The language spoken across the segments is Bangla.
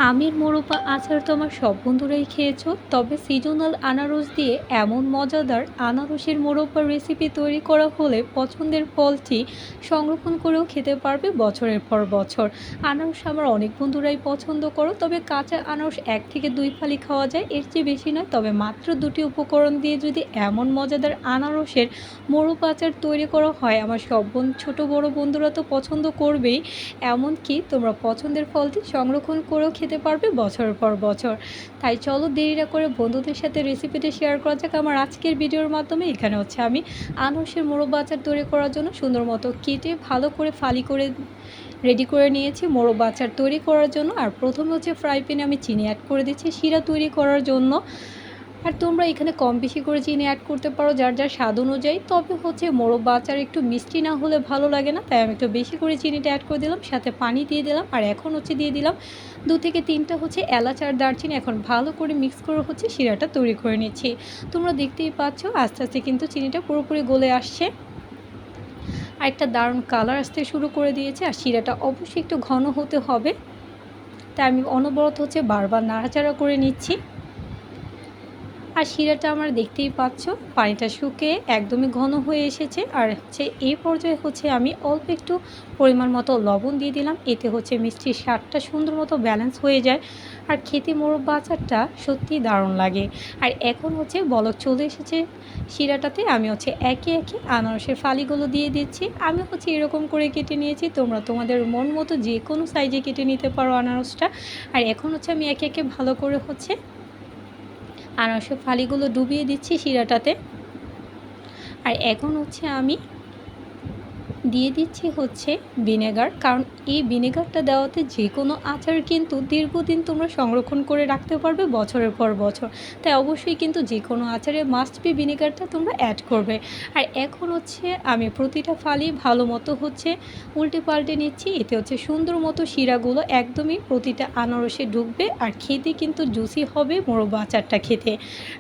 আমের মোরব্বা আচার তো আমার সব বন্ধুরাই খেয়েছো, তবে সিজনাল আনারস দিয়ে এমন মজাদার আনারসের মোরব্বার রেসিপি তৈরি করা হলে পছন্দের ফলটি সংরক্ষণ করেও খেতে পারবে বছরের পর বছর। আনারস আমার অনেক বন্ধুরাই পছন্দ করো, তবে কাঁচা আনারস 1 থেকে 2 ফালি খাওয়া যায়, এর চেয়ে বেশি নয়। তবে মাত্র দুটি উপকরণ দিয়ে যদি এমন মজাদার আনারসের মোরব্বা আচার তৈরি করা হয়, আমার সব ছোট বড় বন্ধুরা তো পছন্দ করবেই। এমনকি তোমরা পছন্দের ফলটি সংরক্ষণ করেও খেতে পারবে বছরের পর বছর। তাই চলো দেরি না করে বন্ধুদের সাথে রেসিপিটা শেয়ার করা যাক আমার আজকের ভিডিওর মাধ্যমে। এখানে হচ্ছে আমি আনারসের মোরব্বা আচার তৈরি করার জন্য সুন্দর মতো কেটে ভালো করে ফালি করে রেডি করে নিয়েছি মোরব্বা আচার তৈরি করার জন্য। আর প্রথমে হচ্ছে ফ্রাই প্যানে আমি চিনি অ্যাড করে দিচ্ছি শিরা তৈরি করার জন্য। আর তোমরা এখানে কম বেশি করে চিনি অ্যাড করতে পারো যার যার স্বাদ অনুযায়ী। তবে হচ্ছে মোরব্বা আচার একটু মিষ্টি না হলে ভালো লাগে না, তাই আমি একটু বেশি করে চিনিটা অ্যাড করে দিলাম, সাথে পানি দিয়ে দিলাম। আর এখন হচ্ছে দিয়ে দিলাম 2 থেকে 3টা হচ্ছে এলাচ আর দারচিনি। এখন ভালো করে মিক্স করে হচ্ছে শিরাটা তৈরি করে নিচ্ছি। তোমরা দেখতেই পাচ্ছ আস্তে আস্তে কিন্তু চিনিটা পুরোপুরি গলে আসছে আর একটা দারুণ কালার আসতে শুরু করে দিয়েছে। আর শিরাটা অবশ্যই একটু ঘন হতে হবে, তাই আমি অনবরত হচ্ছে বারবার নাড়াচাড়া করে নিচ্ছি। আর শিরাটা আমার দেখতেই পাচ্ছ পানিটা শুকিয়ে একদমই ঘন হয়ে এসেছে। আর হচ্ছে এই পর্যায়ে হচ্ছে আমি অল্প একটু পরিমাণ মতো লবণ দিয়ে দিলাম, এতে হচ্ছে মিষ্টির স্বাদটা সুন্দর মতো ব্যালেন্স হয়ে যায় আর খেতে মোরব্বা আচারটা সত্যিই দারুণ লাগে। আর এখন হচ্ছে বলক চলে এসেছে শিরাটাতে, আমি হচ্ছে একে একে আনারসের ফালিগুলো দিয়ে দিচ্ছি। আমি হচ্ছে এরকম করে কেটে নিয়েছি, তোমরা তোমাদের মন মতো যে কোনো সাইজে কেটে নিতে পারো আনারসটা। আর এখন হচ্ছে আমি একে একে ভালো করে হচ্ছে আনারসের ফালিগুলো ডুবিয়ে দিচ্ছি শিরাটাতে। আর এখন হচ্ছে আমি দিয়ে দিচ্ছি হচ্ছে ভিনেগার, কারণ এই ভিনেগারটা দেওয়াতে যে কোনো আচার কিন্তু দীর্ঘদিন তোমরা সংরক্ষণ করে রাখতে পারবে বছরের পর বছর। তাই অবশ্যই কিন্তু যে কোনো আচারে মাস্ট বি ভিনেগারটা তোমরা অ্যাড করবে। আর এখন হচ্ছে আমি প্রতিটা ফালি ভালো মতো হচ্ছে উল্টে পাল্টে নিচ্ছি, এতে হচ্ছে সুন্দর মতো শিরাগুলো একদমই প্রতিটা আনারসে ঢুকবে আর খেতে কিন্তু জুসি হবে মোরব্বা আচারটা খেতে।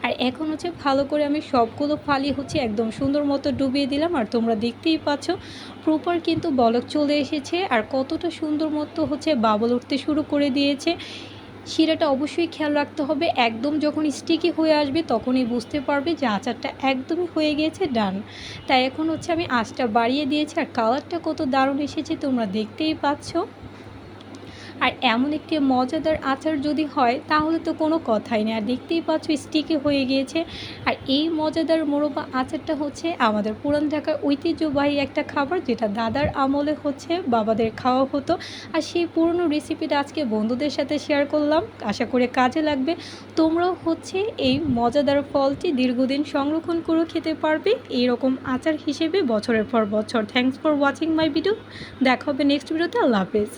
আর এখন হচ্ছে ভালো করে আমি সবগুলো ফালি হচ্ছে একদম সুন্দর মতো ডুবিয়ে দিলাম। আর তোমরা দেখতেই পাচ্ছ প্রপার কিন্তু বলক চলে এসেছে আর কতটা সুন্দর মতো হচ্ছে বাবল উঠতে শুরু করে দিয়েছে। শিরাটা অবশ্যই খেয়াল রাখতে হবে, একদম যখন স্টিকি হয়ে আসবে তখনই বুঝতে পারবে যে আচারটা একদমই হয়ে গিয়েছে ডান। তাই এখন হচ্ছে আমি আঁচটা বাড়িয়ে দিয়েছি আর কালারটা কত দারুণ এসেছে তোমরা দেখতেই পাচ্ছ। আর এমন একটি মজাদার আচার যদি হয় তাহলে তো কোনো কথাই নেই। আর দেখতেই পাচ্ছ স্টিকি হয়ে গিয়েছে। আর এই মজাদার মোরব্বা আচারটা হচ্ছে আমাদের পুরান ঢাকার ঐতিহ্যবাহী একটা খাবার, যেটা দাদার আমলে হচ্ছে বাবাদের খাওয়া হতো। আর সেই পুরনো রেসিপিটা আজকে বন্ধুদের সাথে শেয়ার করলাম, আশা করে কাজে লাগবে। তোমরাও হচ্ছে এই মজাদার ফলটি দীর্ঘদিন সংরক্ষণ করে খেতে পারবে এইরকম আচার হিসেবে বছরের পর বছর। Thanks for watching my video, দেখা হবে নেক্সট ভিডিওতে। আল্লাহ হাফেজ।